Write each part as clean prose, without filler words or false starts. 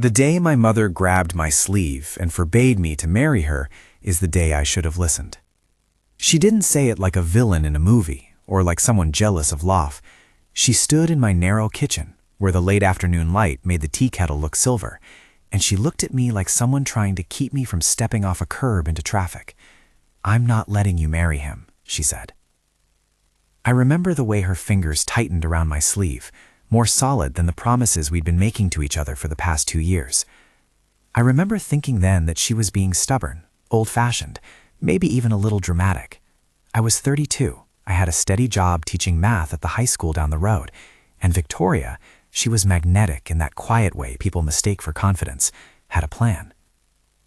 The day my mother grabbed my sleeve and forbade me to marry her is the day I should have listened. She didn't say it like a villain in a movie or like someone jealous of love. She stood in my narrow kitchen where the late afternoon light made the tea kettle look silver, and she looked at me like someone trying to keep me from stepping off a curb into traffic. "I'm not letting you marry him," she said. I remember the way her fingers tightened around my sleeve, more solid than the promises we'd been making to each other for the past 2 years. I remember thinking then that she was being stubborn, old-fashioned, maybe even a little dramatic. I was 32. I had a steady job teaching math at the high school down the road, and Victoria, she was magnetic in that quiet way people mistake for confidence, had a plan.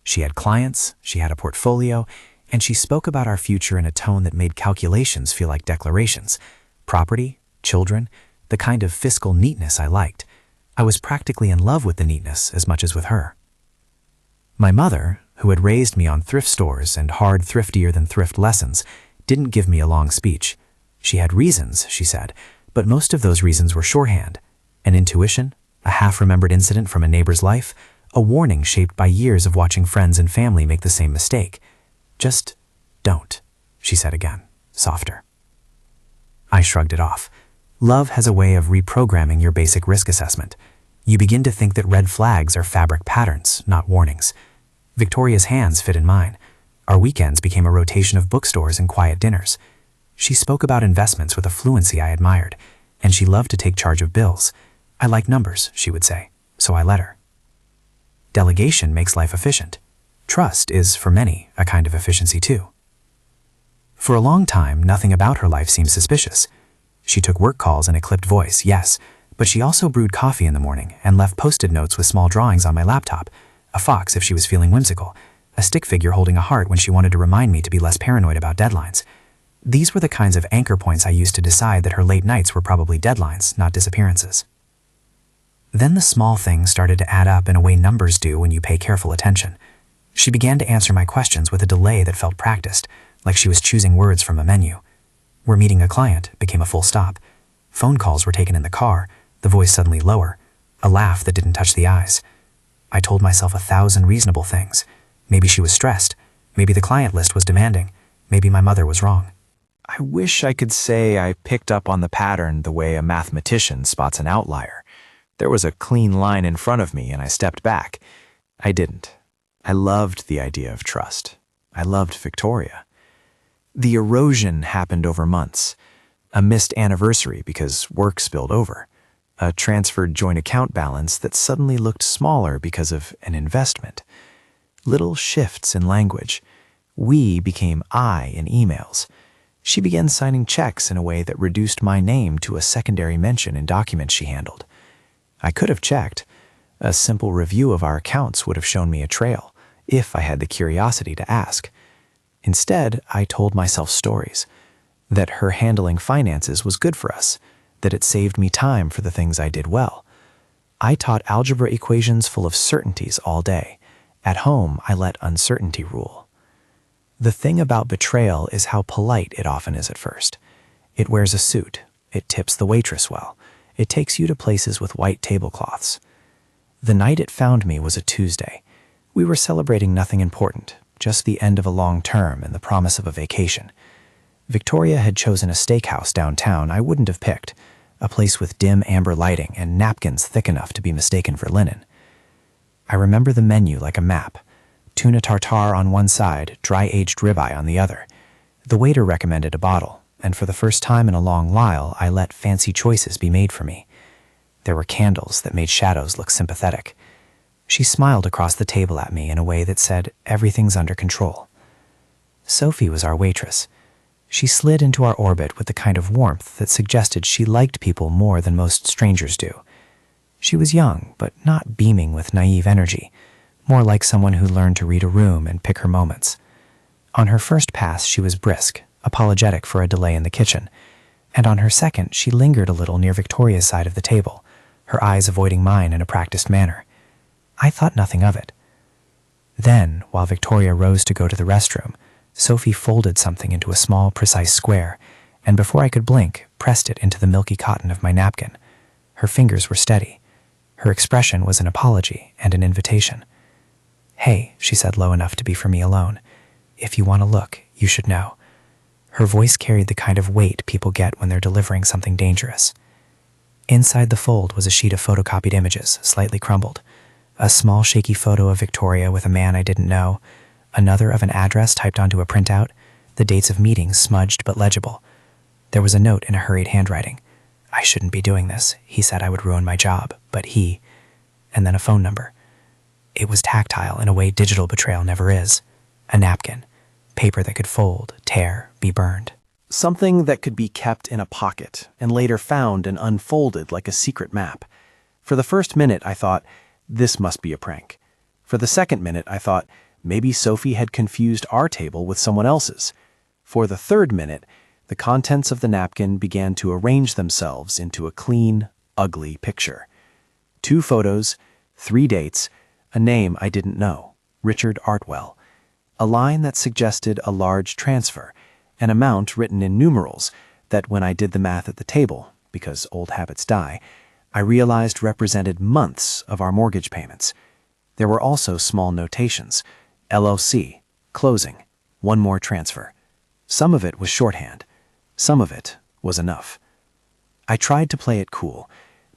She had clients, she had a portfolio, and she spoke about our future in a tone that made calculations feel like declarations. Property, children, the kind of fiscal neatness I liked. I was practically in love with the neatness as much as with her. My mother, who had raised me on thrift stores and hard thriftier than thrift lessons, didn't give me a long speech. She had reasons, she said, but most of those reasons were shorthand. An intuition, a half-remembered incident from a neighbor's life, a warning shaped by years of watching friends and family make the same mistake. "Just don't," she said again, softer. I shrugged it off. Love has a way of reprogramming your basic risk assessment. You begin to think that red flags are fabric patterns, not warnings. Victoria's hands fit in mine. Our weekends became a rotation of bookstores and quiet dinners. She spoke about investments with a fluency I admired, and she loved to take charge of bills. "I like numbers," she would say, so I let her. Delegation makes life efficient. Trust is, for many, a kind of efficiency too. For a long time, nothing about her life seemed suspicious. She took work calls in a clipped voice, yes, but she also brewed coffee in the morning and left post-it notes with small drawings on my laptop, a fox if she was feeling whimsical, a stick figure holding a heart when she wanted to remind me to be less paranoid about deadlines. These were the kinds of anchor points I used to decide that her late nights were probably deadlines, not disappearances. Then the small things started to add up in a way numbers do when you pay careful attention. She began to answer my questions with a delay that felt practiced, like she was choosing words from a menu. "We're meeting a client" became a full stop. Phone calls were taken in the car, the voice suddenly lower, a laugh that didn't touch the eyes. I told myself 1,000 reasonable things. Maybe she was stressed. Maybe the client list was demanding. Maybe my mother was wrong. I wish I could say I picked up on the pattern the way a mathematician spots an outlier. There was a clean line in front of me and I stepped back. I didn't. I loved the idea of trust. I loved Victoria. The erosion happened over months. A missed anniversary because work spilled over. A transferred joint account balance that suddenly looked smaller because of an investment. Little shifts in language. "We" became "I" in emails. She began signing checks in a way that reduced my name to a secondary mention in documents she handled. I could have checked. A simple review of our accounts would have shown me a trail, if I had the curiosity to ask. Instead, I told myself stories. That her handling finances was good for us, that it saved me time for the things I did well. I taught algebra equations full of certainties all day. At home, I let uncertainty rule. The thing about betrayal is how polite it often is at first. It wears a suit. It tips the waitress well. It takes you to places with white tablecloths. The night it found me was a Tuesday. We were celebrating nothing important, just the end of a long term and the promise of a vacation. Victoria had chosen a steakhouse downtown I wouldn't have picked, a place with dim amber lighting and napkins thick enough to be mistaken for linen. I remember the menu like a map. Tuna tartare on one side, dry-aged ribeye on the other. The waiter recommended a bottle, and for the first time in a long while, I let fancy choices be made for me. There were candles that made shadows look sympathetic. She smiled across the table at me in a way that said, "Everything's under control." Sophie was our waitress. She slid into our orbit with the kind of warmth that suggested she liked people more than most strangers do. She was young, but not beaming with naive energy, more like someone who learned to read a room and pick her moments. On her first pass, she was brisk, apologetic for a delay in the kitchen, and on her second, she lingered a little near Victoria's side of the table, her eyes avoiding mine in a practiced manner. I thought nothing of it. Then, while Victoria rose to go to the restroom, Sophie folded something into a small, precise square, and before I could blink, pressed it into the milky cotton of my napkin. Her fingers were steady. Her expression was an apology and an invitation. "Hey," she said low enough to be for me alone. "If you want to look, you should know." Her voice carried the kind of weight people get when they're delivering something dangerous. Inside the fold was a sheet of photocopied images, slightly crumbled. A small shaky photo of Victoria with a man I didn't know, another of an address typed onto a printout, the dates of meetings smudged but legible. There was a note in a hurried handwriting. "I shouldn't be doing this. He said I would ruin my job, but he..." And then a phone number. It was tactile in a way digital betrayal never is. A napkin. Paper that could fold, tear, be burned. Something that could be kept in a pocket and later found and unfolded like a secret map. For the first minute, I thought, this must be a prank. For the second minute, I thought, maybe Sophie had confused our table with someone else's. For the third minute, the contents of the napkin began to arrange themselves into a clean, ugly picture. 2 photos, 3 dates, a name I didn't know, Richard Artwell, a line that suggested a large transfer, an amount written in numerals that when I did the math at the table, because old habits die, I realized represented months of our mortgage payments. There were also small notations, LLC, closing, 1 more transfer. Some of it was shorthand. Some of it was enough. I tried to play it cool.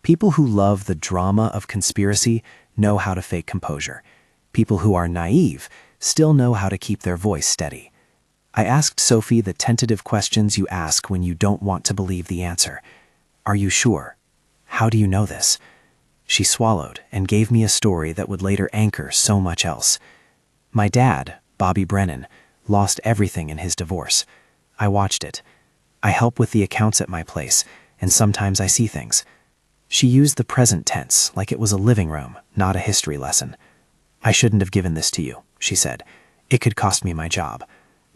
People who love the drama of conspiracy know how to fake composure. People who are naive still know how to keep their voice steady. I asked Sophie the tentative questions you ask when you don't want to believe the answer. "Are you sure? How do you know this?" She swallowed and gave me a story that would later anchor so much else. My dad, Bobby Brennan, lost everything in his divorce. I watched it. I help with the accounts at my place, and sometimes I see things. She used the present tense like it was a living room, not a history lesson. "I shouldn't have given this to you," she said. "It could cost me my job.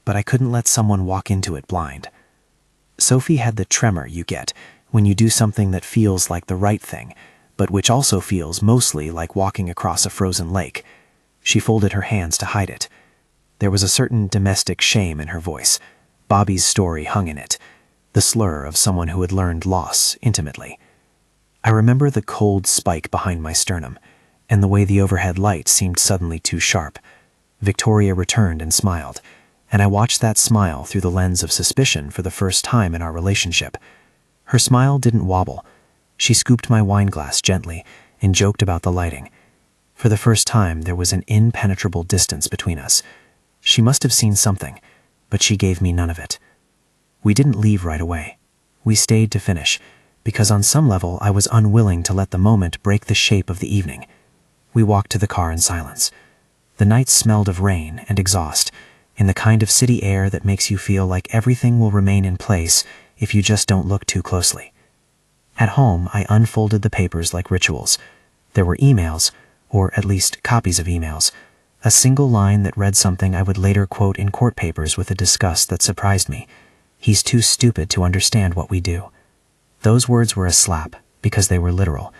But I couldn't let someone walk into it blind." Sophie had the tremor you get when you do something that feels like the right thing, but which also feels mostly like walking across a frozen lake. She folded her hands to hide it. There was a certain domestic shame in her voice. Bobby's story hung in it, the slur of someone who had learned loss intimately. I remember the cold spike behind my sternum, and the way the overhead light seemed suddenly too sharp. Victoria returned and smiled, and I watched that smile through the lens of suspicion for the first time in our relationship. Her smile didn't wobble. She scooped my wine glass gently and joked about the lighting. For the first time, there was an impenetrable distance between us. She must have seen something, but she gave me none of it. We didn't leave right away. We stayed to finish, because on some level I was unwilling to let the moment break the shape of the evening. We walked to the car in silence. The night smelled of rain and exhaust, in the kind of city air that makes you feel like everything will remain in place if you just don't look too closely. At home, I unfolded the papers like rituals. There were emails, or at least copies of emails, a single line that read something I would later quote in court papers with a disgust that surprised me. "He's too stupid to understand what we do." Those words were a slap, because they were literal.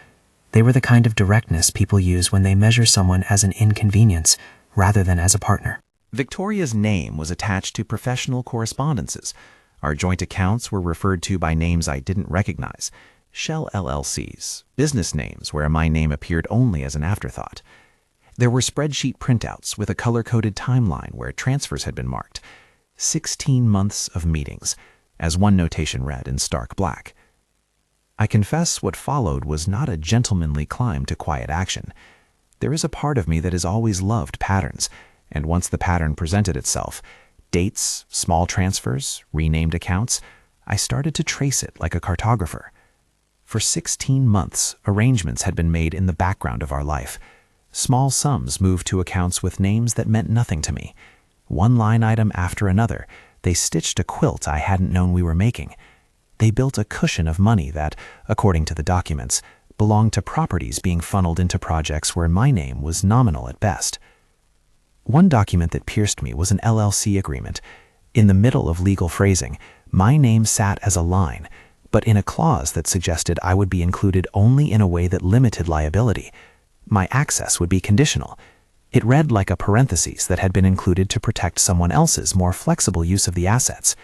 They were the kind of directness people use when they measure someone as an inconvenience, rather than as a partner. Victoria's name was attached to professional correspondences. Our joint accounts were referred to by names I didn't recognize. Shell LLCs, business names where my name appeared only as an afterthought. There were spreadsheet printouts with a color-coded timeline where transfers had been marked. 16 months of meetings, as one notation read in stark black. I confess what followed was not a gentlemanly climb to quiet action. There is a part of me that has always loved patterns, and once the pattern presented itself, dates, small transfers, renamed accounts, I started to trace it like a cartographer. For 16 months, arrangements had been made in the background of our life. Small sums moved to accounts with names that meant nothing to me. One line item after another, they stitched a quilt I hadn't known we were making. They built a cushion of money that, according to the documents, belonged to properties being funneled into projects where my name was nominal at best. One document that pierced me was an LLC agreement. In the middle of legal phrasing, my name sat as a line, but in a clause that suggested I would be included only in a way that limited liability. My access would be conditional. It read like a parenthesis that had been included to protect someone else's more flexible use of the assets.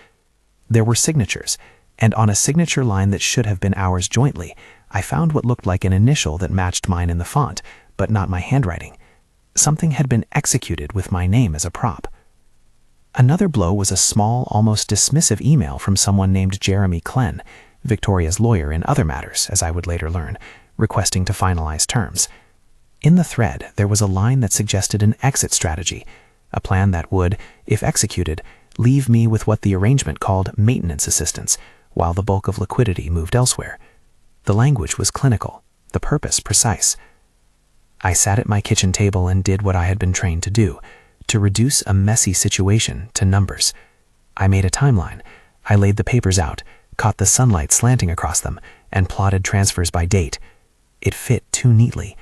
There were signatures, and on a signature line that should have been ours jointly, I found what looked like an initial that matched mine in the font, but not my handwriting. Something had been executed with my name as a prop. Another blow was a small, almost dismissive email from someone named Jeremy Klenn, Victoria's lawyer in other matters, as I would later learn, requesting to finalize terms. In the thread, there was a line that suggested an exit strategy, a plan that would, if executed, leave me with what the arrangement called maintenance assistance, while the bulk of liquidity moved elsewhere. The language was clinical, the purpose precise. I sat at my kitchen table and did what I had been trained to do, to reduce a messy situation to numbers. I made a timeline. I laid the papers out, caught the sunlight slanting across them, and plotted transfers by date. It fit too neatly.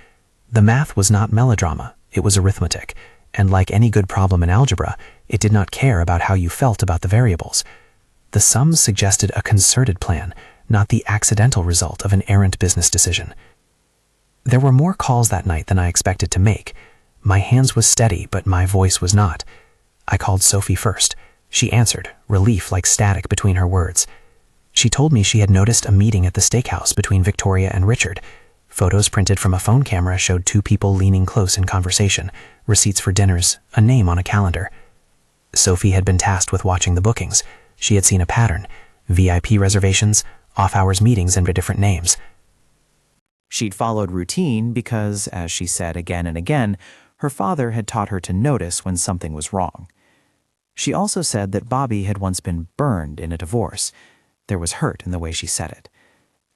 The math was not melodrama, it was arithmetic, and like any good problem in algebra, it did not care about how you felt about the variables. The sums suggested a concerted plan, not the accidental result of an errant business decision. There were more calls that night than I expected to make. My hands was steady, but my voice was not. I called Sophie first. She answered, relief like static between her words. She told me she had noticed a meeting at the steakhouse between Victoria and Richard. Photos printed from a phone camera showed two people leaning close in conversation, receipts for dinners, a name on a calendar. Sophie had been tasked with watching the bookings. She had seen a pattern: VIP reservations, off-hours meetings under different names. She'd followed routine because, as she said again and again, her father had taught her to notice when something was wrong. She also said that Bobby had once been burned in a divorce. There was hurt in the way she said it.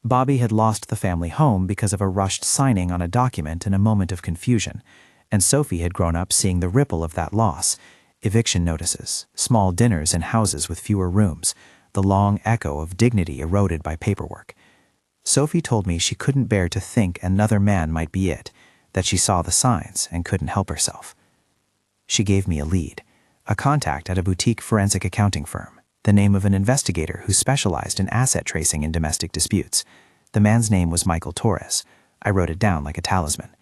Bobby had lost the family home because of a rushed signing on a document in a moment of confusion, and Sophie had grown up seeing the ripple of that loss: eviction notices, small dinners in houses with fewer rooms, the long echo of dignity eroded by paperwork. Sophie told me she couldn't bear to think another man might be it, that she saw the signs and couldn't help herself. She gave me a lead, a contact at a boutique forensic accounting firm, the name of an investigator who specialized in asset tracing in domestic disputes. The man's name was Michael Torres. I wrote it down like a talisman.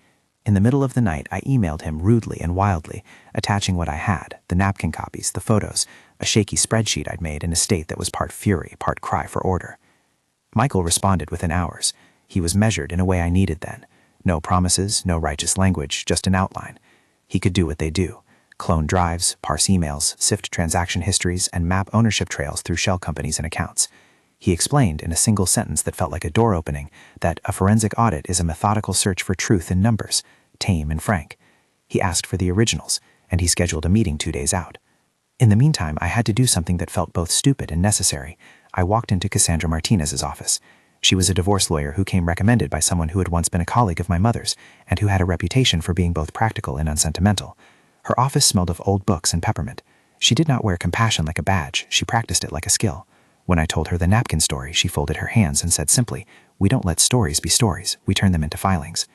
In the middle of the night, I emailed him rudely and wildly, attaching what I had: the napkin copies, the photos, a shaky spreadsheet I'd made in a state that was part fury, part cry for order. Michael responded within hours. He was measured in a way I needed then. No promises, no righteous language, just an outline. He could do what they do: clone drives, parse emails, sift transaction histories, and map ownership trails through shell companies and accounts. He explained in a single sentence that felt like a door opening that a forensic audit is a methodical search for truth in numbers, tame and frank. He asked for the originals, and he scheduled a meeting 2 days out. In the meantime, I had to do something that felt both stupid and necessary. I walked into Cassandra Martinez's office. She was a divorce lawyer who came recommended by someone who had once been a colleague of my mother's and who had a reputation for being both practical and unsentimental. Her office smelled of old books and peppermint. She did not wear compassion like a badge. She practiced it like a skill. When I told her the napkin story, she folded her hands and said simply, "We don't let stories be stories. We turn them into filings."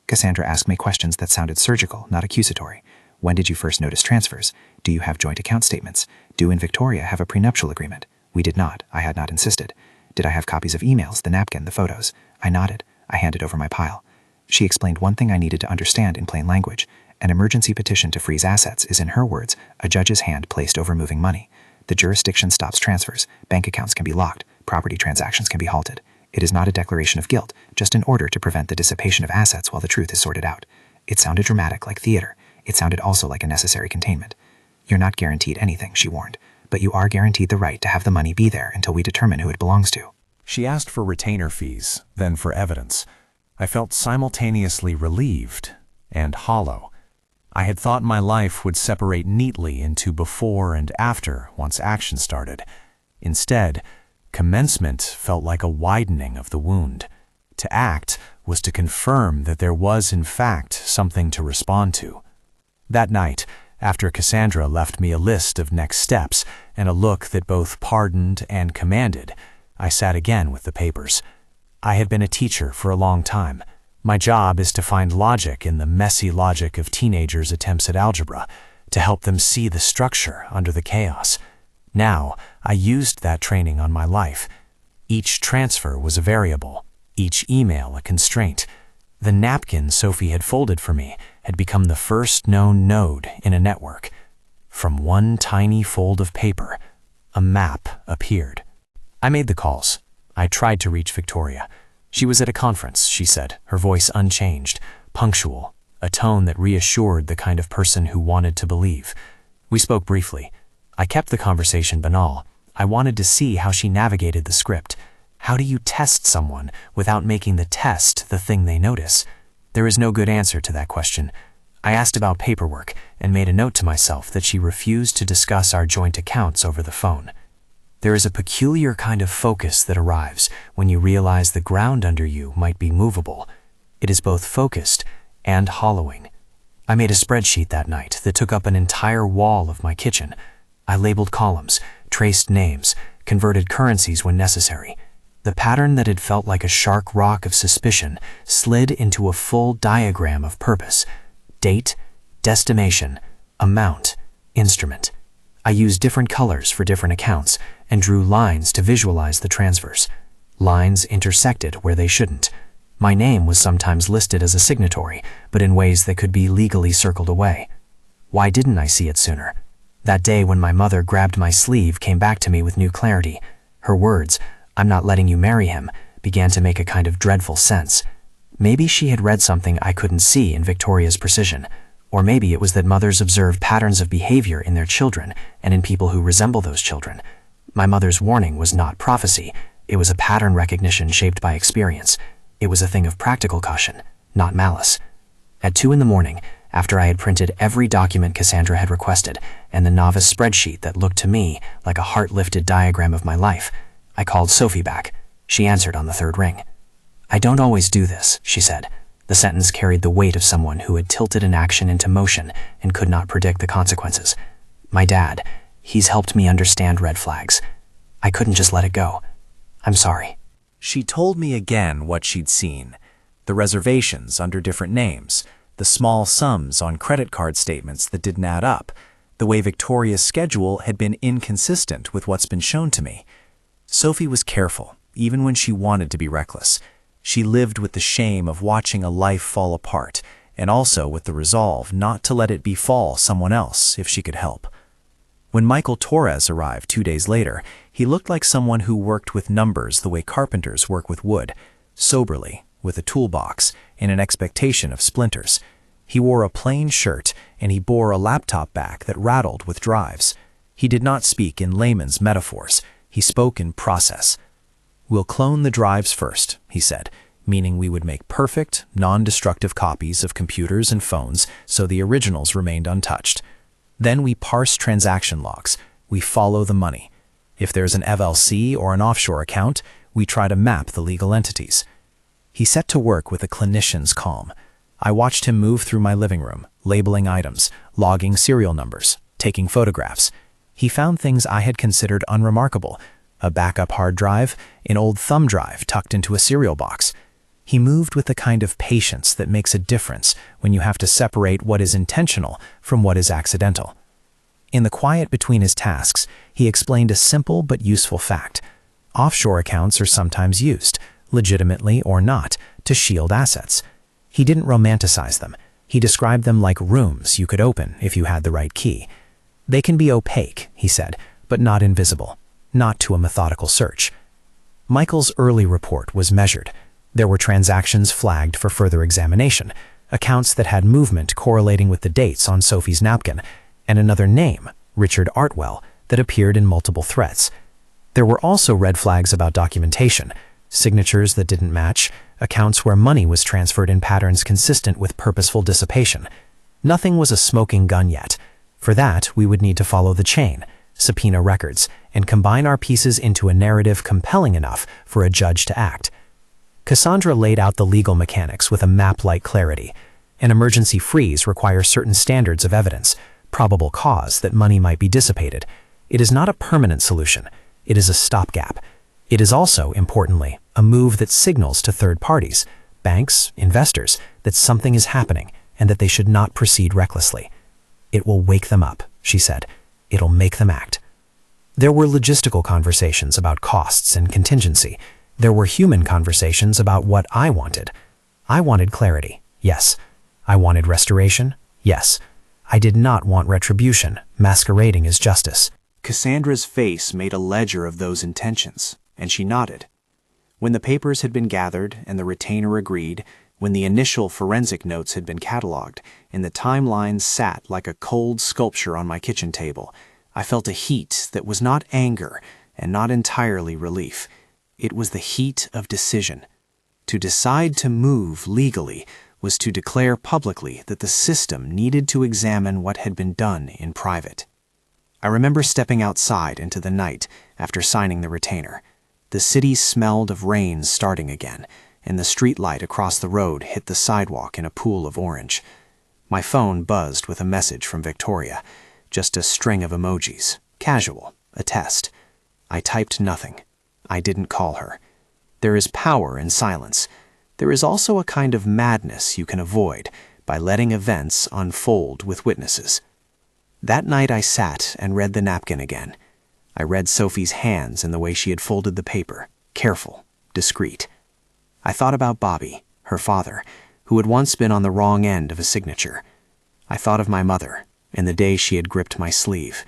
Cassandra asked me questions that sounded surgical, not accusatory. When did you first notice transfers? Do you have joint account statements? Do you and Victoria have a prenuptial agreement? We did not. I had not insisted. Did I have copies of emails, the napkin, the photos? I nodded. I handed over my pile. She explained one thing I needed to understand in plain language. An emergency petition to freeze assets is, in her words, a judge's hand placed over moving money. The jurisdiction stops transfers. Bank accounts can be locked. Property transactions can be halted. It is not a declaration of guilt, just an order to prevent the dissipation of assets while the truth is sorted out. It sounded dramatic, like theater. It sounded also like a necessary containment. You're not guaranteed anything, she warned, but you are guaranteed the right to have the money be there until we determine who it belongs to. She asked for retainer fees, then for evidence. I felt simultaneously relieved and hollow. I had thought my life would separate neatly into before and after once action started. Instead, commencement felt like a widening of the wound. To act was to confirm that there was, in fact, something to respond to. That night, after Cassandra left me a list of next steps and a look that both pardoned and commanded, I sat again with the papers. I had been a teacher for a long time. My job is to find logic in the messy logic of teenagers' attempts at algebra, to help them see the structure under the chaos. Now, I used that training on my life. Each transfer was a variable, each email a constraint. The napkin Sophie had folded for me had become the first known node in a network. From one tiny fold of paper, a map appeared. I made the calls. I tried to reach Victoria. She was at a conference, she said, her voice unchanged, punctual, a tone that reassured the kind of person who wanted to believe. We spoke briefly. I kept the conversation banal. I wanted to see how she navigated the script. How do you test someone without making the test the thing they notice? There is no good answer to that question. I asked about paperwork and made a note to myself that she refused to discuss our joint accounts over the phone. There is a peculiar kind of focus that arrives when you realize the ground under you might be movable. It is both focused and hollowing. I made a spreadsheet that night that took up an entire wall of my kitchen. I labeled columns, traced names, converted currencies when necessary. The pattern that had felt like a sharp rock of suspicion slid into a full diagram of purpose. Date, destination, amount, instrument. I used different colors for different accounts and drew lines to visualize the transfers. Lines intersected where they shouldn't. My name was sometimes listed as a signatory, but in ways that could be legally circled away. Why didn't I see it sooner? That day when my mother grabbed my sleeve came back to me with new clarity. Her words, "I'm not letting you marry him," began to make a kind of dreadful sense. Maybe she had read something I couldn't see in Victoria's precision. Or maybe it was that mothers observe patterns of behavior in their children and in people who resemble those children. My mother's warning was not prophecy. It was a pattern recognition shaped by experience. It was a thing of practical caution, not malice. At 2 a.m, after I had printed every document Cassandra had requested and the novice spreadsheet that looked to me like a heart-lifted diagram of my life, I called Sophie back. She answered on the 3rd ring. "I don't always do this," she said. The sentence carried the weight of someone who had tilted an action into motion and could not predict the consequences. My dad, he's helped me understand red flags. I couldn't just let it go. I'm sorry. She told me again what she'd seen. The reservations under different names, the small sums on credit card statements that didn't add up, the way Victoria's schedule had been inconsistent with what's been shown to me. Sophie was careful, even when she wanted to be reckless. She lived with the shame of watching a life fall apart, and also with the resolve not to let it befall someone else if she could help. When Michael Torres arrived 2 days later, he looked like someone who worked with numbers the way carpenters work with wood, soberly, with a toolbox, in an expectation of splinters. He wore a plain shirt, and he bore a laptop bag that rattled with drives. He did not speak in layman's metaphors. He spoke in process. "We'll clone the drives first," he said, meaning we would make perfect, non-destructive copies of computers and phones so the originals remained untouched. Then we parse transaction logs. We follow the money. If there's an LLC or an offshore account, we try to map the legal entities. He set to work with a clinician's calm. I watched him move through my living room, labeling items, logging serial numbers, taking photographs. He found things I had considered unremarkable: a backup hard drive, an old thumb drive tucked into a cereal box. He moved with the kind of patience that makes a difference when you have to separate what is intentional from what is accidental. In the quiet between his tasks, he explained a simple but useful fact. Offshore accounts are sometimes used, legitimately or not, to shield assets. He didn't romanticize them. He described them like rooms you could open if you had the right key. They can be opaque, he said, but not invisible. Not to a methodical search. Michael's early report was measured. There were transactions flagged for further examination, accounts that had movement correlating with the dates on Sophie's napkin, and another name, Richard Artwell, that appeared in multiple threats. There were also red flags about documentation, signatures that didn't match, accounts where money was transferred in patterns consistent with purposeful dissipation. Nothing was a smoking gun yet. For that, we would need to follow the chain, subpoena records, and combine our pieces into a narrative compelling enough for a judge to act. Cassandra laid out the legal mechanics with a map-like clarity. An emergency freeze requires certain standards of evidence, probable cause that money might be dissipated. It is not a permanent solution. It is a stopgap. It is also, importantly, a move that signals to third parties, banks, investors, that something is happening and that they should not proceed recklessly. It will wake them up, she said. It'll make them act. There were logistical conversations about costs and contingency. There were human conversations about what I wanted. I wanted clarity, yes. I wanted restoration, yes. I did not want retribution, masquerading as justice. Cassandra's face made a ledger of those intentions, and she nodded. When the papers had been gathered and the retainer agreed, when the initial forensic notes had been cataloged, and the timelines sat like a cold sculpture on my kitchen table, I felt a heat that was not anger and not entirely relief. It was the heat of decision. To decide to move legally was to declare publicly that the system needed to examine what had been done in private. I remember stepping outside into the night after signing the retainer. The city smelled of rain starting again, and the streetlight across the road hit the sidewalk in a pool of orange. My phone buzzed with a message from Victoria, just a string of emojis, casual, a test. I typed nothing. I didn't call her. There is power in silence. There is also a kind of madness you can avoid by letting events unfold with witnesses. That night I sat and read the napkin again. I read Sophie's hands and the way she had folded the paper, careful, discreet. I thought about Bobby, her father, who had once been on the wrong end of a signature. I thought of my mother and the day she had gripped my sleeve.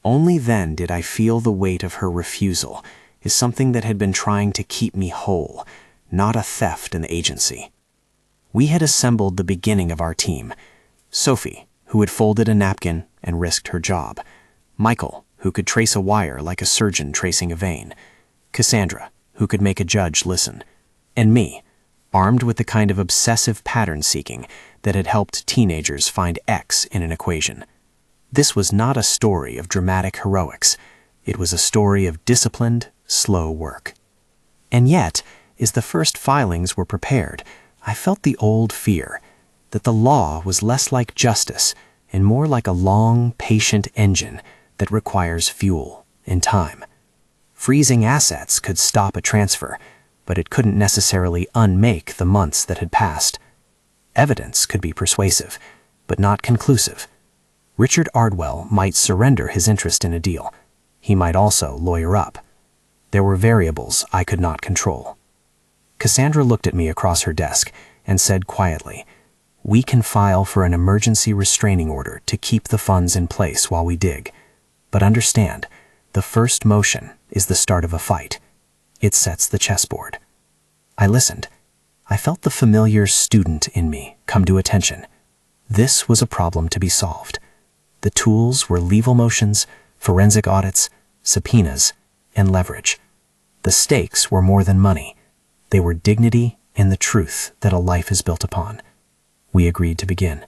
Only then did I feel the weight of her refusal is something that had been trying to keep me whole, not a theft in the agency. We had assembled the beginning of our team. Sophie, who had folded a napkin and risked her job. Michael, who could trace a wire like a surgeon tracing a vein. Cassandra, who could make a judge listen. And me, armed with the kind of obsessive pattern seeking that had helped teenagers find X in an equation. This was not a story of dramatic heroics. It was a story of disciplined, slow work. And yet, as the first filings were prepared, I felt the old fear that the law was less like justice and more like a long, patient engine that requires fuel and time. Freezing assets could stop a transfer, but it couldn't necessarily unmake the months that had passed. Evidence could be persuasive, but not conclusive. Richard Ardwell might surrender his interest in a deal. He might also lawyer up. There were variables I could not control. Cassandra looked at me across her desk and said quietly, "We can file for an emergency restraining order to keep the funds in place while we dig. But understand, the first motion is the start of a fight. It sets the chessboard." I listened. I felt the familiar student in me come to attention. This was a problem to be solved. The tools were legal motions, forensic audits, subpoenas, and leverage. The stakes were more than money. They were dignity and the truth that a life is built upon. We agreed to begin.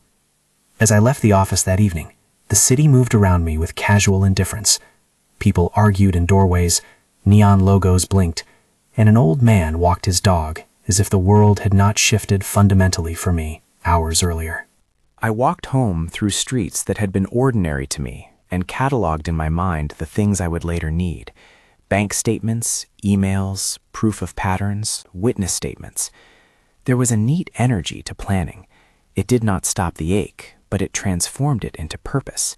As I left the office that evening, the city moved around me with casual indifference. People argued in doorways, neon logos blinked, and an old man walked his dog as if the world had not shifted fundamentally for me hours earlier. I walked home through streets that had been ordinary to me and cataloged in my mind the things I would later need. Bank statements, emails, proof of patterns, witness statements. There was a neat energy to planning. It did not stop the ache, but it transformed it into purpose.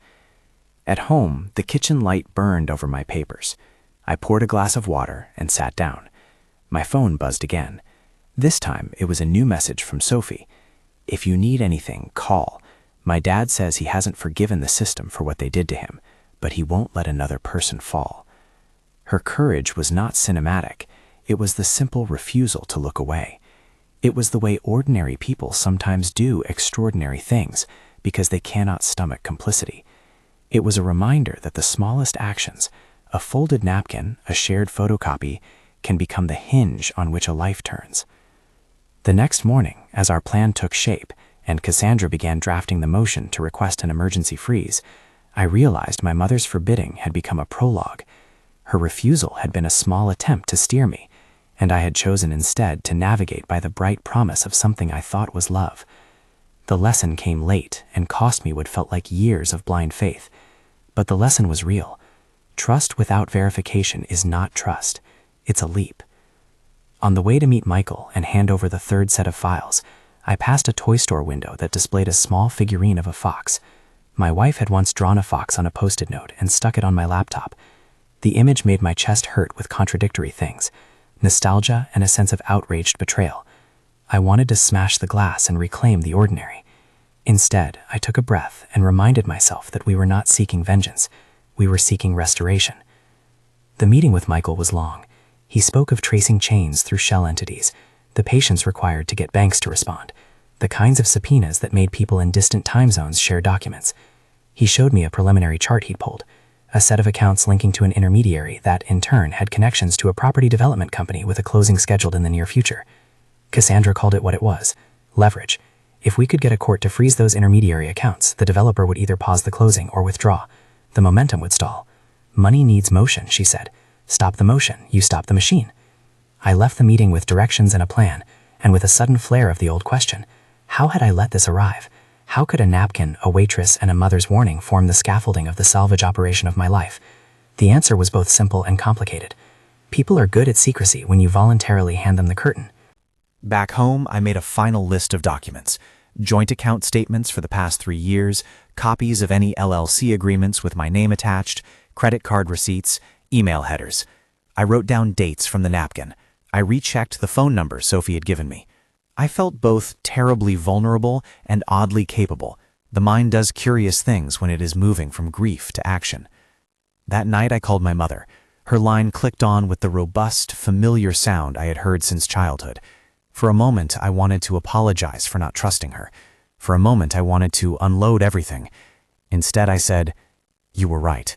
At home, the kitchen light burned over my papers. I poured a glass of water and sat down. My phone buzzed again. This time, it was a new message from Sophie. "If you need anything, call. My dad says he hasn't forgiven the system for what they did to him, but he won't let another person fall." Her courage was not cinematic. It was the simple refusal to look away. It was the way ordinary people sometimes do extraordinary things because they cannot stomach complicity. It was a reminder that the smallest actions, a folded napkin, a shared photocopy, can become the hinge on which a life turns. The next morning, as our plan took shape and Cassandra began drafting the motion to request an emergency freeze, I realized my mother's forbidding had become a prologue. Her refusal had been a small attempt to steer me, and I had chosen instead to navigate by the bright promise of something I thought was love. The lesson came late and cost me what felt like years of blind faith. But the lesson was real. Trust without verification is not trust. It's a leap. On the way to meet Michael and hand over the third set of files, I passed a toy store window that displayed a small figurine of a fox. My wife had once drawn a fox on a Post-it note and stuck it on my laptop. The image made my chest hurt with contradictory things, nostalgia and a sense of outraged betrayal. I wanted to smash the glass and reclaim the ordinary. Instead, I took a breath and reminded myself that we were not seeking vengeance. We were seeking restoration. The meeting with Michael was long. He spoke of tracing chains through shell entities, the patience required to get banks to respond, the kinds of subpoenas that made people in distant time zones share documents. He showed me a preliminary chart he'd pulled, a set of accounts linking to an intermediary that, in turn, had connections to a property development company with a closing scheduled in the near future. Cassandra called it what it was: leverage. If we could get a court to freeze those intermediary accounts, the developer would either pause the closing or withdraw. The momentum would stall. Money needs motion, she said. Stop the motion, you stop the machine. I left the meeting with directions and a plan, and with a sudden flare of the old question: how had I let this arrive? How could a napkin, a waitress, and a mother's warning form the scaffolding of the salvage operation of my life? The answer was both simple and complicated. People are good at secrecy when you voluntarily hand them the curtain. Back home, I made a final list of documents: joint account statements for the past 3 years, copies of any LLC agreements with my name attached, credit card receipts, email headers. I wrote down dates from the napkin. I rechecked the phone number Sophie had given me. I felt both terribly vulnerable and oddly capable. The mind does curious things when it is moving from grief to action. That night I called my mother. Her line clicked on with the robust, familiar sound I had heard since childhood. For a moment, I wanted to apologize for not trusting her. For a moment, I wanted to unload everything. Instead, I said, "You were right."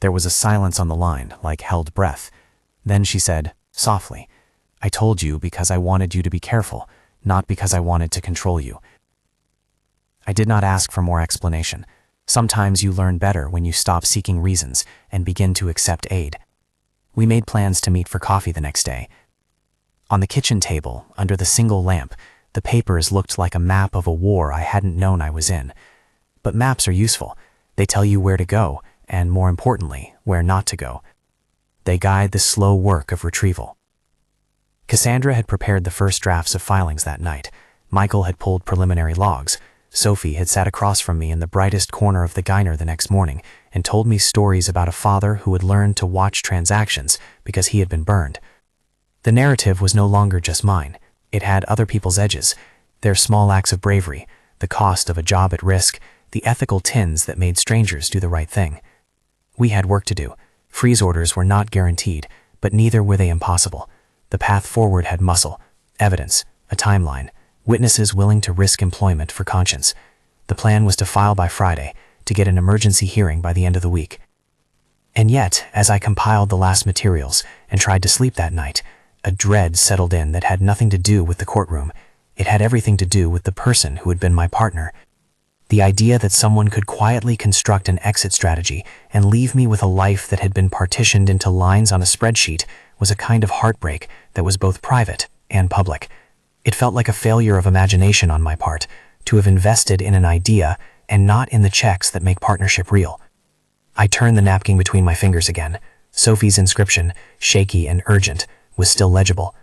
There was a silence on the line, like held breath. Then she said, softly, "I told you because I wanted you to be careful, not because I wanted to control you." I did not ask for more explanation. Sometimes you learn better when you stop seeking reasons and begin to accept aid. We made plans to meet for coffee the next day. On the kitchen table, under the single lamp, the papers looked like a map of a war I hadn't known I was in. But maps are useful. They tell you where to go, and more importantly, where not to go. They guide the slow work of retrieval. Cassandra had prepared the first drafts of filings that night. Michael had pulled preliminary logs. Sophie had sat across from me in the brightest corner of the diner the next morning and told me stories about a father who had learned to watch transactions because he had been burned. The narrative was no longer just mine. It had other people's edges, their small acts of bravery, the cost of a job at risk, the ethical tins that made strangers do the right thing. We had work to do. Freeze orders were not guaranteed, but neither were they impossible. The path forward had muscle, evidence, a timeline, witnesses willing to risk employment for conscience. The plan was to file by Friday, to get an emergency hearing by the end of the week. And yet, as I compiled the last materials and tried to sleep that night, a dread settled in that had nothing to do with the courtroom. It had everything to do with the person who had been my partner. The idea that someone could quietly construct an exit strategy and leave me with a life that had been partitioned into lines on a spreadsheet was a kind of heartbreak that was both private and public. It felt like a failure of imagination on my part, to have invested in an idea and not in the checks that make partnership real. I turned the napkin between my fingers again. Sophie's inscription, shaky and urgent, was still legible.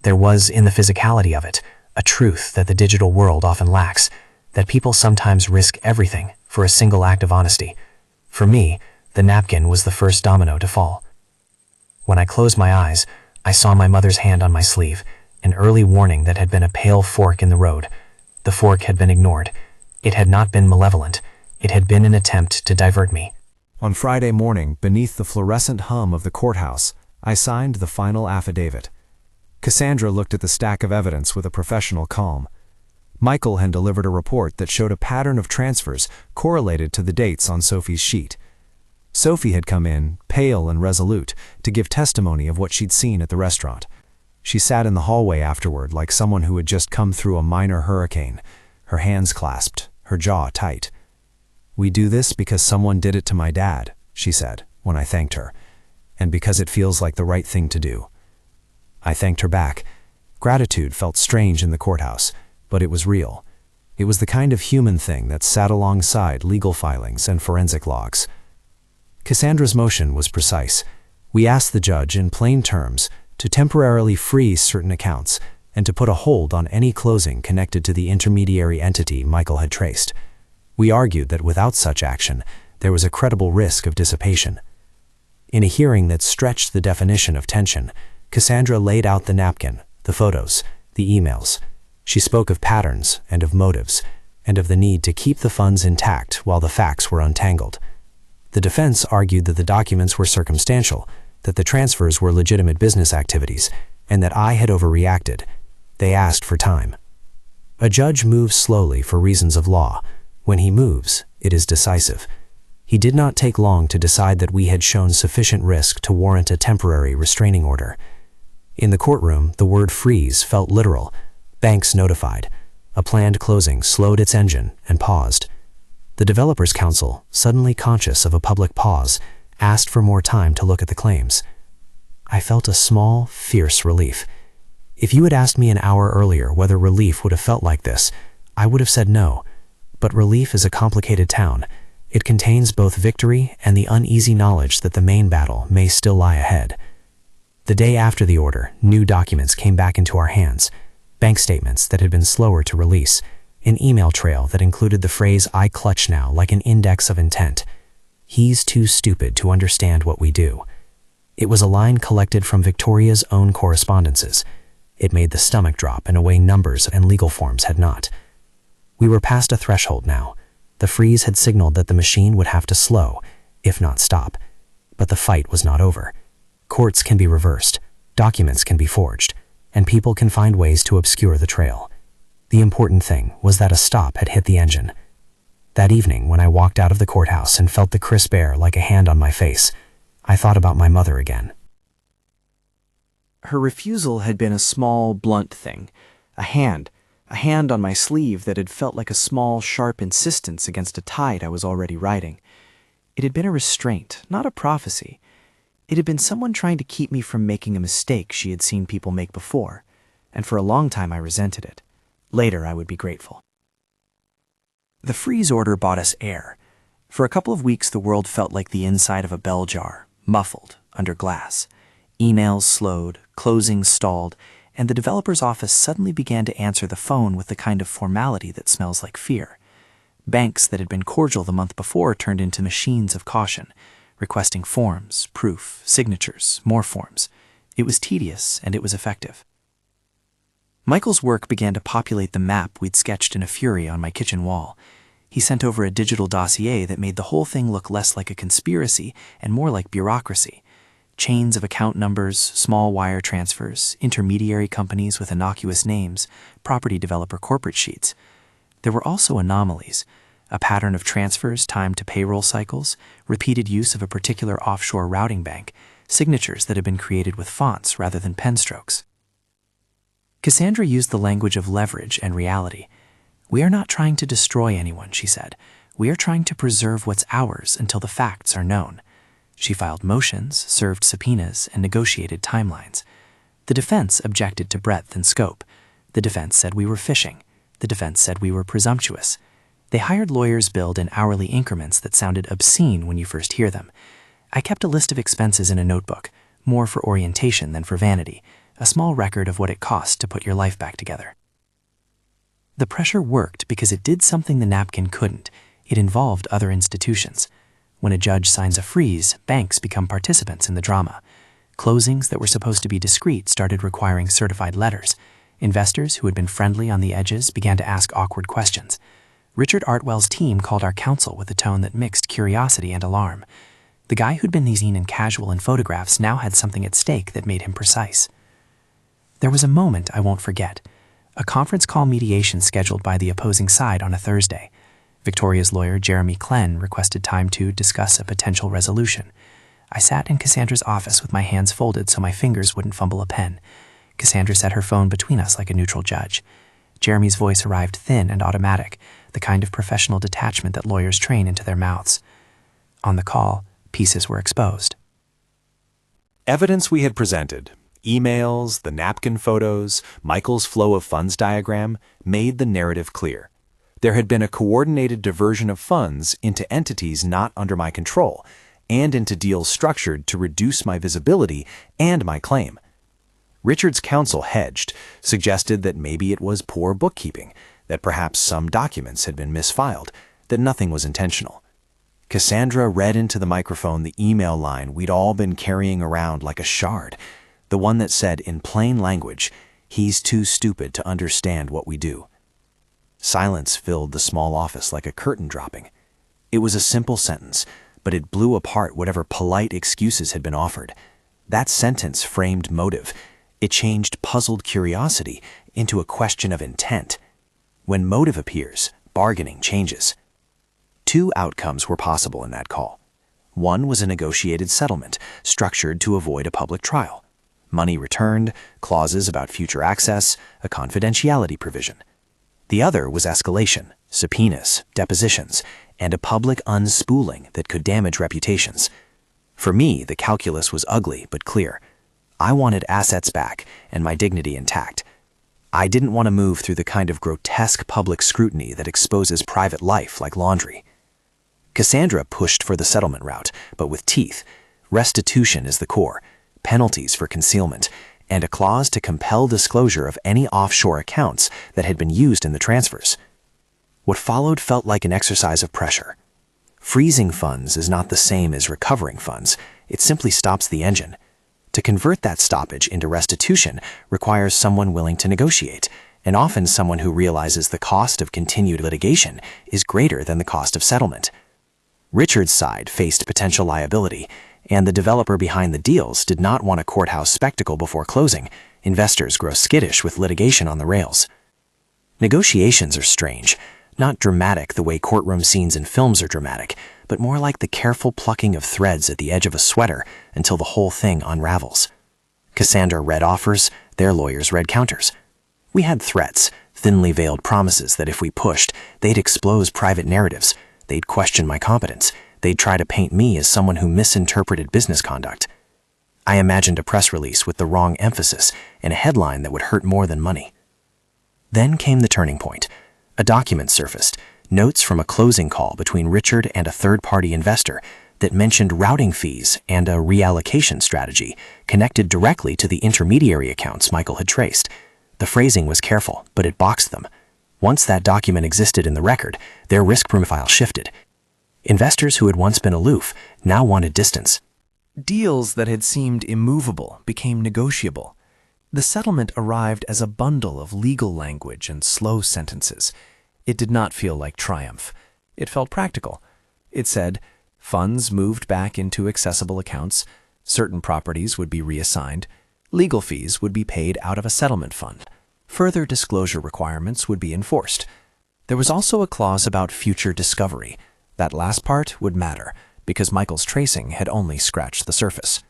There was, in the physicality of it, a truth that the digital world often lacks, that people sometimes risk everything for a single act of honesty. For me, the napkin was the first domino to fall. When I closed my eyes, I saw my mother's hand on my sleeve, an early warning that had been a pale fork in the road. The fork had been ignored. It had not been malevolent. It had been an attempt to divert me. On Friday morning, beneath the fluorescent hum of the courthouse, I signed the final affidavit. Cassandra looked at the stack of evidence with a professional calm. Michael had delivered a report that showed a pattern of transfers correlated to the dates on Sophie's sheet. Sophie had come in, pale and resolute, to give testimony of what she'd seen at the restaurant. She sat in the hallway afterward like someone who had just come through a minor hurricane, her hands clasped, her jaw tight. "We do this because someone did it to my dad," she said, when I thanked her, "and because it feels like the right thing to do." I thanked her back. Gratitude felt strange in the courthouse, but it was real. It was the kind of human thing that sat alongside legal filings and forensic logs. Cassandra's motion was precise. We asked the judge in plain terms to temporarily freeze certain accounts and to put a hold on any closing connected to the intermediary entity Michael had traced. We argued that without such action, there was a credible risk of dissipation. In a hearing that stretched the definition of tension, Cassandra laid out the napkin, the photos, the emails. She spoke of patterns and of motives, and of the need to keep the funds intact while the facts were untangled. The defense argued that the documents were circumstantial, that the transfers were legitimate business activities, and that I had overreacted. They asked for time. A judge moves slowly for reasons of law. When he moves, it is decisive. He did not take long to decide that we had shown sufficient risk to warrant a temporary restraining order. In the courtroom, the word freeze felt literal. Banks notified. A planned closing slowed its engine and paused. The Developers Council, suddenly conscious of a public pause, asked for more time to look at the claims. I felt a small, fierce relief. If you had asked me an hour earlier whether relief would have felt like this, I would have said no. But relief is a complicated town. It contains both victory and the uneasy knowledge that the main battle may still lie ahead. The day after the order, new documents came back into our hands. Bank statements that had been slower to release, an email trail that included the phrase "I clutch now" like an index of intent. He's too stupid to understand what we do. It was a line collected from Victoria's own correspondences. It made the stomach drop in a way numbers and legal forms had not. We were past a threshold now. The freeze had signaled that the machine would have to slow, if not stop. But the fight was not over. Courts can be reversed, documents can be forged, and people can find ways to obscure the trail. The important thing was that a stop had hit the engine. That evening, when I walked out of the courthouse and felt the crisp air like a hand on my face, I thought about my mother again. Her refusal had been a small, blunt thing, a hand on my sleeve that had felt like a small, sharp insistence against a tide I was already riding. It had been a restraint, not a prophecy. It had been someone trying to keep me from making a mistake she had seen people make before, and for a long time I resented it. Later I would be grateful. The freeze order bought us air. For a couple of weeks the world felt like the inside of a bell jar, muffled, under glass. Emails slowed, closings stalled, and the developer's office suddenly began to answer the phone with the kind of formality that smells like fear. Banks that had been cordial the month before turned into machines of caution, requesting forms, proof, signatures, more forms. It was tedious, and it was effective. Michael's work began to populate the map we'd sketched in a fury on my kitchen wall. He sent over a digital dossier that made the whole thing look less like a conspiracy and more like bureaucracy. Chains of account numbers, small wire transfers, intermediary companies with innocuous names, property developer corporate sheets. There were also anomalies, a pattern of transfers timed to payroll cycles, repeated use of a particular offshore routing bank, signatures that had been created with fonts rather than pen strokes. Cassandra used the language of leverage and reality. "We are not trying to destroy anyone," she said. "We are trying to preserve what's ours until the facts are known." She filed motions, served subpoenas, and negotiated timelines. The defense objected to breadth and scope. The defense said we were fishing. The defense said we were presumptuous. They hired lawyers billed in hourly increments that sounded obscene when you first hear them. I kept a list of expenses in a notebook, more for orientation than for vanity, a small record of what it cost to put your life back together. The pressure worked because it did something the napkin couldn't. It involved other institutions. When a judge signs a freeze, banks become participants in the drama. Closings that were supposed to be discreet started requiring certified letters. Investors who had been friendly on the edges began to ask awkward questions. Richard Artwell's team called our counsel with a tone that mixed curiosity and alarm. The guy who'd been seen in casual and photographs now had something at stake that made him precise. There was a moment I won't forget. A conference call mediation scheduled by the opposing side on a Thursday. Victoria's lawyer, Jeremy Klenn, requested time to discuss a potential resolution. I sat in Cassandra's office with my hands folded so my fingers wouldn't fumble a pen. Cassandra set her phone between us like a neutral judge. Jeremy's voice arrived thin and automatic, the kind of professional detachment that lawyers train into their mouths. On the call, pieces were exposed. Evidence we had presented, emails, the napkin photos, Michael's flow of funds diagram, made the narrative clear. There had been a coordinated diversion of funds into entities not under my control, and into deals structured to reduce my visibility and my claim. Richard's counsel hedged, suggested that maybe it was poor bookkeeping, that perhaps some documents had been misfiled, that nothing was intentional. Cassandra read into the microphone the email line we'd all been carrying around like a shard, the one that said in plain language, "He's too stupid to understand what we do." Silence filled the small office like a curtain dropping. It was a simple sentence, but it blew apart whatever polite excuses had been offered. That sentence framed motive. It changed puzzled curiosity into a question of intent. When motive appears, bargaining changes. Two outcomes were possible in that call. One was a negotiated settlement, structured to avoid a public trial. Money returned, clauses about future access, a confidentiality provision. The other was escalation, subpoenas, depositions, and a public unspooling that could damage reputations. For me, the calculus was ugly but clear. I wanted assets back and my dignity intact. I didn't want to move through the kind of grotesque public scrutiny that exposes private life like laundry. Cassandra pushed for the settlement route, but with teeth. Restitution is the core, penalties for concealment, and a clause to compel disclosure of any offshore accounts that had been used in the transfers. What followed felt like an exercise of pressure. Freezing funds is not the same as recovering funds. It simply stops the engine. To convert that stoppage into restitution requires someone willing to negotiate, and often someone who realizes the cost of continued litigation is greater than the cost of settlement. Richard's side faced potential liability, and the developer behind the deals did not want a courthouse spectacle before closing. Investors grow skittish with litigation on the rails. Negotiations are strange, not dramatic the way courtroom scenes in films are dramatic, but more like the careful plucking of threads at the edge of a sweater until the whole thing unravels. Cassandra read offers, their lawyers read counters. We had threats, thinly veiled promises that if we pushed, they'd expose private narratives, they'd question my competence, they'd try to paint me as someone who misinterpreted business conduct. I imagined a press release with the wrong emphasis and a headline that would hurt more than money. Then came the turning point. A document surfaced, notes from a closing call between Richard and a third-party investor that mentioned routing fees and a reallocation strategy connected directly to the intermediary accounts Michael had traced. The phrasing was careful, but it boxed them. Once that document existed in the record, their risk profile shifted. Investors who had once been aloof now wanted distance. Deals that had seemed immovable became negotiable. The settlement arrived as a bundle of legal language and slow sentences. It did not feel like triumph. It felt practical. It said, funds moved back into accessible accounts, certain properties would be reassigned, legal fees would be paid out of a settlement fund, further disclosure requirements would be enforced. There was also a clause about future discovery. That last part would matter, because Michael's tracing had only scratched the surface.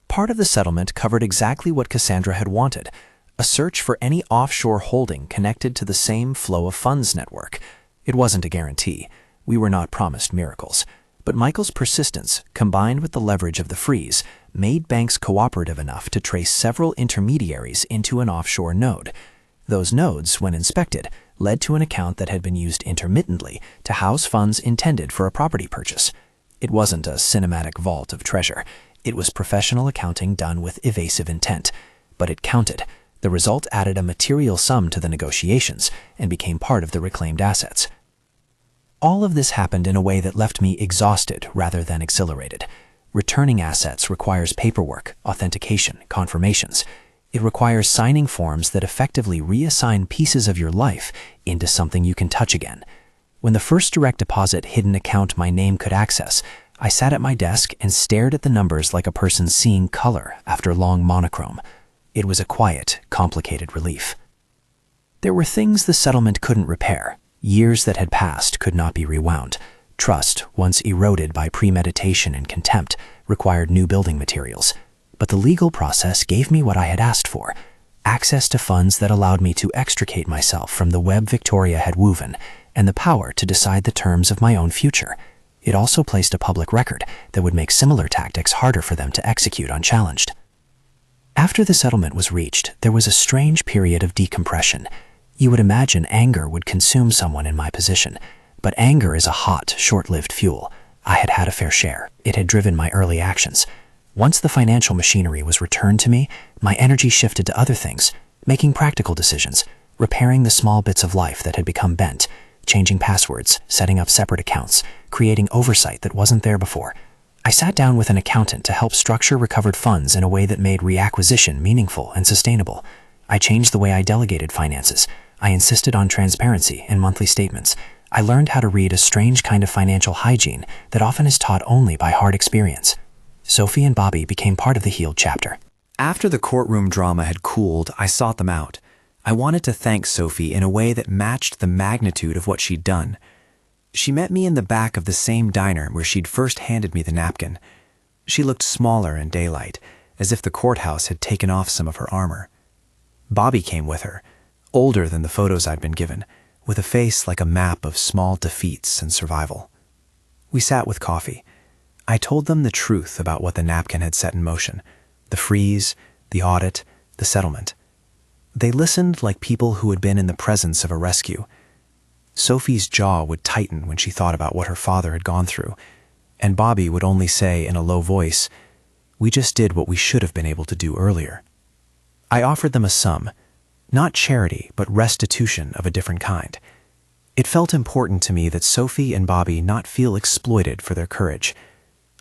Part of the settlement covered exactly what Cassandra had wanted, a search for any offshore holding connected to the same flow of funds network. It wasn't a guarantee. We were not promised miracles. But Michael's persistence, combined with the leverage of the freeze, made banks cooperative enough to trace several intermediaries into an offshore node. Those nodes, when inspected, led to an account that had been used intermittently to house funds intended for a property purchase. It wasn't a cinematic vault of treasure. It was professional accounting done with evasive intent. But it counted. The result added a material sum to the negotiations and became part of the reclaimed assets. All of this happened in a way that left me exhausted rather than exhilarated. Returning assets requires paperwork, authentication, confirmations. It requires signing forms that effectively reassign pieces of your life into something you can touch again. When the first direct deposit hit an account my name could access, I sat at my desk and stared at the numbers like a person seeing color after long monochrome. It was a quiet, complicated relief. There were things the settlement couldn't repair. Years that had passed could not be rewound. Trust, once eroded by premeditation and contempt, required new building materials. But the legal process gave me what I had asked for, access to funds that allowed me to extricate myself from the web Victoria had woven, and the power to decide the terms of my own future. It also placed a public record that would make similar tactics harder for them to execute unchallenged. After the settlement was reached, there was a strange period of decompression. You would imagine anger would consume someone in my position, but anger is a hot, short-lived fuel. I had had a fair share. It had driven my early actions. Once the financial machinery was returned to me, my energy shifted to other things, making practical decisions, repairing the small bits of life that had become bent, changing passwords, setting up separate accounts, creating oversight that wasn't there before. I sat down with an accountant to help structure recovered funds in a way that made reacquisition meaningful and sustainable. I changed the way I delegated finances. I insisted on transparency in monthly statements. I learned how to read a strange kind of financial hygiene that often is taught only by hard experience. Sophie and Bobby became part of the healed chapter. After the courtroom drama had cooled, I sought them out. I wanted to thank Sophie in a way that matched the magnitude of what she'd done. She met me in the back of the same diner where she'd first handed me the napkin. She looked smaller in daylight, as if the courthouse had taken off some of her armor. Bobby came with her, older than the photos I'd been given, with a face like a map of small defeats and survival. We sat with coffee. I told them the truth about what the napkin had set in motion, the freeze, the audit, the settlement. They listened like people who had been in the presence of a rescue. Sophie's jaw would tighten when she thought about what her father had gone through, and Bobby would only say in a low voice, "We just did what we should have been able to do earlier." I offered them a sum, not charity, but restitution of a different kind. It felt important to me that Sophie and Bobby not feel exploited for their courage.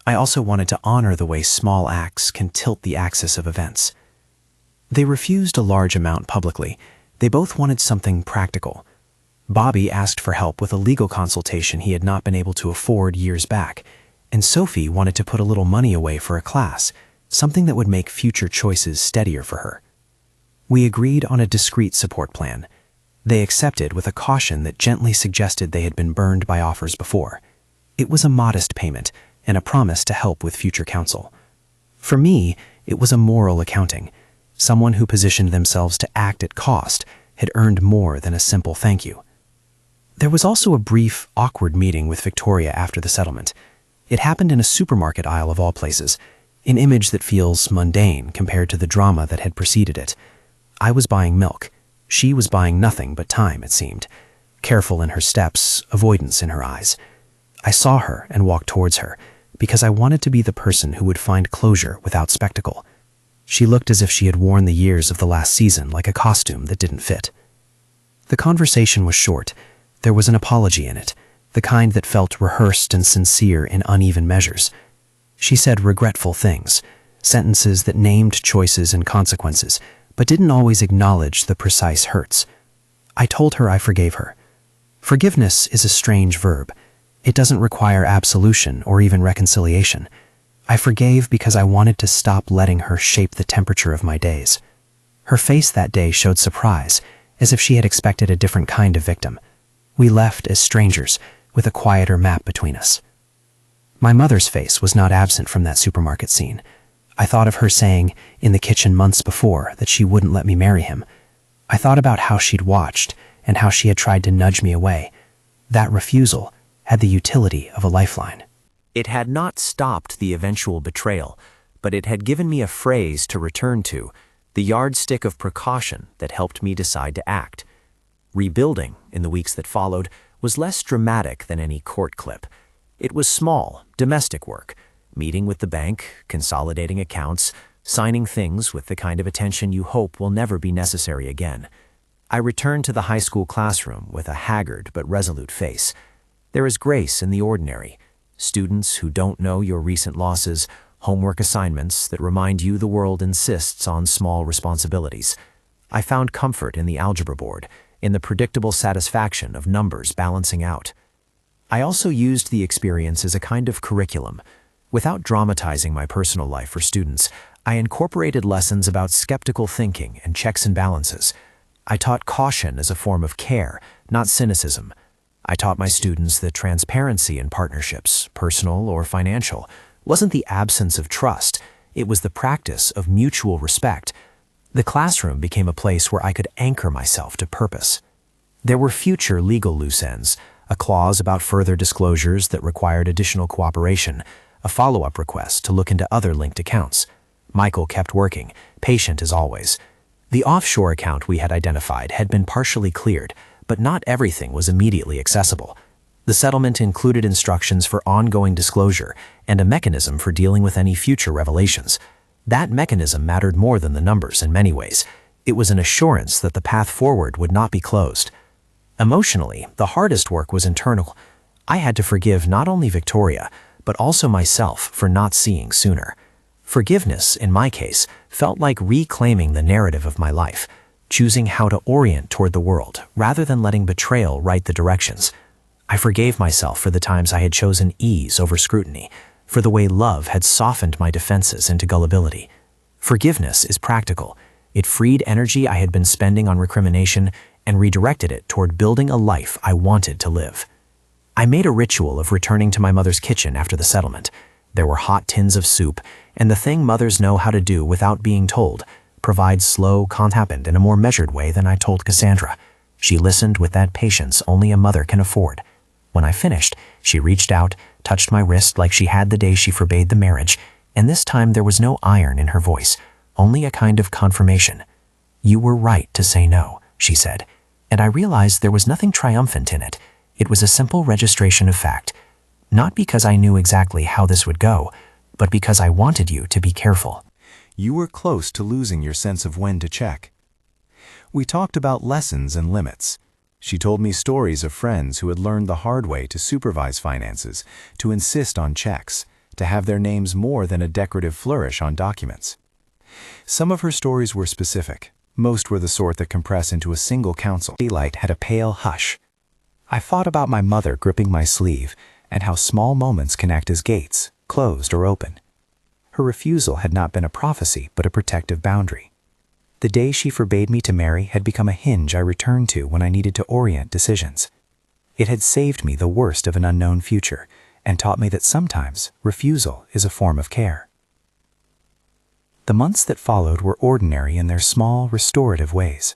I also wanted to honor the way small acts can tilt the axis of events. They refused a large amount publicly. They both wanted something practical. Bobby asked for help with a legal consultation he had not been able to afford years back, and Sophie wanted to put a little money away for a class, something that would make future choices steadier for her. We agreed on a discreet support plan. They accepted with a caution that gently suggested they had been burned by offers before. It was a modest payment and a promise to help with future counsel. For me, it was a moral accounting. Someone who positioned themselves to act at cost had earned more than a simple thank you. There was also a brief, awkward meeting with Victoria after the settlement. It happened in a supermarket aisle of all places, an image that feels mundane compared to the drama that had preceded it. I was buying milk. She was buying nothing but time, it seemed. Careful in her steps, avoidance in her eyes. I saw her and walked towards her, because I wanted to be the person who would find closure without spectacle. She looked as if she had worn the years of the last season like a costume that didn't fit. The conversation was short. There was an apology in it, the kind that felt rehearsed and sincere in uneven measures. She said regretful things, sentences that named choices and consequences, but didn't always acknowledge the precise hurts. I told her I forgave her. Forgiveness is a strange verb. It doesn't require absolution or even reconciliation. I forgave because I wanted to stop letting her shape the temperature of my days. Her face that day showed surprise, as if she had expected a different kind of victim. We left as strangers, with a quieter map between us. My mother's face was not absent from that supermarket scene. I thought of her saying in the kitchen months before that she wouldn't let me marry him. I thought about how she'd watched and how she had tried to nudge me away. That refusal had the utility of a lifeline. It had not stopped the eventual betrayal, but it had given me a phrase to return to, the yardstick of precaution that helped me decide to act. Rebuilding, in the weeks that followed, was less dramatic than any court clip. It was small, domestic work, meeting with the bank, consolidating accounts, signing things with the kind of attention you hope will never be necessary again. I returned to the high school classroom with a haggard but resolute face. There is grace in the ordinary. Students who don't know your recent losses, homework assignments that remind you the world insists on small responsibilities. I found comfort in the algebra board, in the predictable satisfaction of numbers balancing out. I also used the experience as a kind of curriculum. Without dramatizing my personal life for students, I incorporated lessons about skeptical thinking and checks and balances. I taught caution as a form of care, not cynicism. I taught my students that transparency in partnerships, personal or financial, wasn't the absence of trust, it was the practice of mutual respect. The classroom became a place where I could anchor myself to purpose. There were future legal loose ends, a clause about further disclosures that required additional cooperation, a follow-up request to look into other linked accounts. Michael kept working, patient as always. The offshore account we had identified had been partially cleared, but not everything was immediately accessible. The settlement included instructions for ongoing disclosure and a mechanism for dealing with any future revelations. That mechanism mattered more than the numbers in many ways. It was an assurance that the path forward would not be closed. Emotionally, the hardest work was internal. I had to forgive not only Victoria, but also myself for not seeing sooner. Forgiveness, in my case, felt like reclaiming the narrative of my life, choosing how to orient toward the world rather than letting betrayal write the directions. I forgave myself for the times I had chosen ease over scrutiny, for the way love had softened my defenses into gullibility. Forgiveness is practical. It freed energy I had been spending on recrimination and redirected it toward building a life I wanted to live. I made a ritual of returning to my mother's kitchen after the settlement. There were hot tins of soup, and the thing mothers know how to do without being told, provide slow, happened in a more measured way than I told Cassandra. She listened with that patience only a mother can afford. When I finished, she reached out, touched my wrist like she had the day she forbade the marriage, and this time there was no iron in her voice, only a kind of confirmation. "You were right to say no," she said, and I realized there was nothing triumphant in it. It was a simple registration of fact, not because I knew exactly how this would go, but because I wanted you to be careful. You were close to losing your sense of when to check. We talked about lessons and limits. She told me stories of friends who had learned the hard way to supervise finances, to insist on checks, to have their names more than a decorative flourish on documents. Some of her stories were specific. Most were the sort that compress into a single counsel. Daylight had a pale hush. I thought about my mother gripping my sleeve and how small moments can act as gates, closed or open. Her refusal had not been a prophecy, but a protective boundary. The day she forbade me to marry had become a hinge I returned to when I needed to orient decisions. It had saved me the worst of an unknown future and taught me that sometimes refusal is a form of care. The months that followed were ordinary in their small, restorative ways.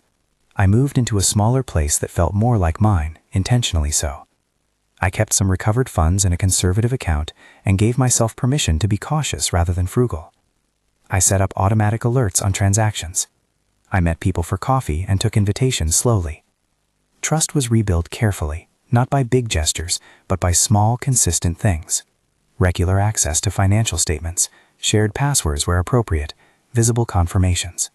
I moved into a smaller place that felt more like mine, intentionally so. I kept some recovered funds in a conservative account and gave myself permission to be cautious rather than frugal. I set up automatic alerts on transactions. I met people for coffee and took invitations slowly. Trust was rebuilt carefully, not by big gestures, but by small, consistent things. Regular access to financial statements, shared passwords where appropriate, visible confirmations.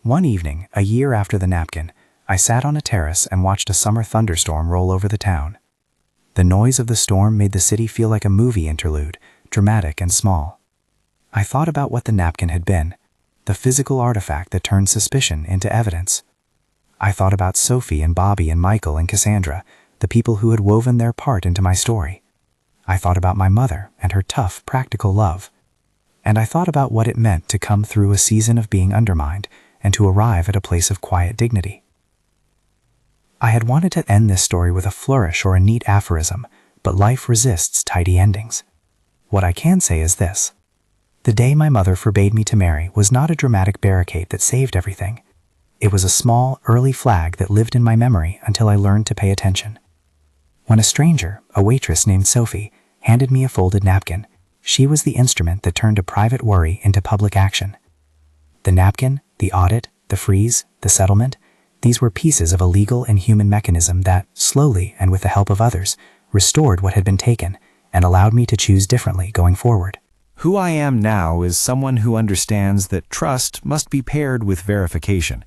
One evening, a year after the napkin, I sat on a terrace and watched a summer thunderstorm roll over the town. The noise of the storm made the city feel like a movie interlude, dramatic and small. I thought about what the napkin had been, the physical artifact that turned suspicion into evidence. I thought about Sophie and Bobby and Michael and Cassandra, the people who had woven their part into my story. I thought about my mother and her tough, practical love. And I thought about what it meant to come through a season of being undermined and to arrive at a place of quiet dignity. I had wanted to end this story with a flourish or a neat aphorism, but life resists tidy endings. What I can say is this. The day my mother forbade me to marry was not a dramatic barricade that saved everything. It was a small, early flag that lived in my memory until I learned to pay attention. When a stranger, a waitress named Sophie, handed me a folded napkin, she was the instrument that turned a private worry into public action. The napkin, the audit, the freeze, the settlement, these were pieces of a legal and human mechanism that, slowly and with the help of others, restored what had been taken and allowed me to choose differently going forward. Who I am now is someone who understands that trust must be paired with verification,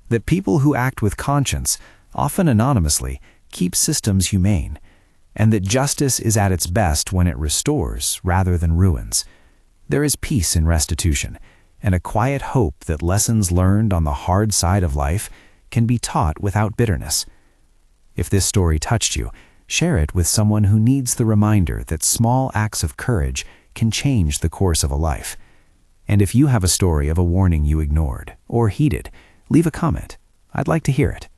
that people who act with conscience, often anonymously, keep systems humane, and that justice is at its best when it restores rather than ruins. There is peace in restitution, and a quiet hope that lessons learned on the hard side of life can be taught without bitterness. If this story touched you, share it with someone who needs the reminder that small acts of courage can change the course of a life. And if you have a story of a warning you ignored or heeded, leave a comment. I'd like to hear it.